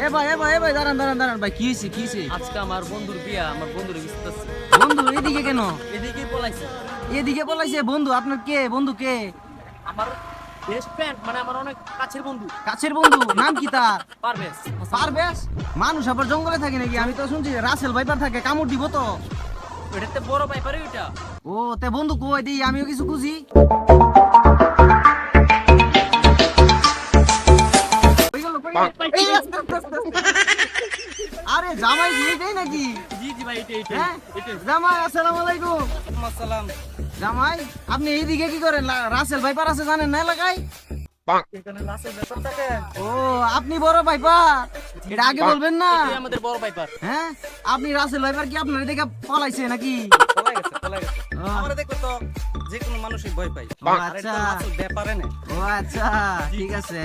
এ ভাই দাঁড়ান ভাই, কি হয়েছে? আজকে আমার বন্ধুর বিয়া, আমার বন্ধুর বিস্তার। বন্ধু এদিকে কেন? এদিকে পলাইছে। এদিকে পলাইছে বন্ধু? আপনার কে বন্ধু? কে? আমার বেস্ট ফ্রেন্ড, মানে আমার অনেক কাছের বন্ধু। কাছের বন্ধু? নাম কি তার? পারভেজ। পারবেশ? মানুষ আবার জঙ্গলে থাকে নাকি? আমি তো শুনছি রাসেল ভাইপার থাকে, কামড় দিব তো। এটাতে বড় পাইপারে ওইটা। ও তে বন্ধু কই দিই, আমিও কিছু খুঁজি। এই, আস্তে। আরে জামাই কি এটাই নাকি? জি জি ভাই, এটা হ্যাঁ জামাই, আসসালামু আলাইকুম। আসসালাম। জামাই আপনি এইদিকে কি করেন? রাসেল ভাইপার আছে জানেন না এলাকায়? এখানে লাশের ব্যাপার থাকে। ও আপনি বড় ভাইপার, এটা আগে বলবেন না? এটাই আমাদের বড় পাইপার। হ্যাঁ আপনি রাসেল ভাইপার কি আপনার দেখে পলাইছে নাকি? পলাই গেছে। ও, আমরা দেখলে তো যে কোনো মানুষই ভয় পাই। ও আর আচ্ছা। এটা লাশের ব্যাপারে না। ও আচ্ছা, ঠিক আছে।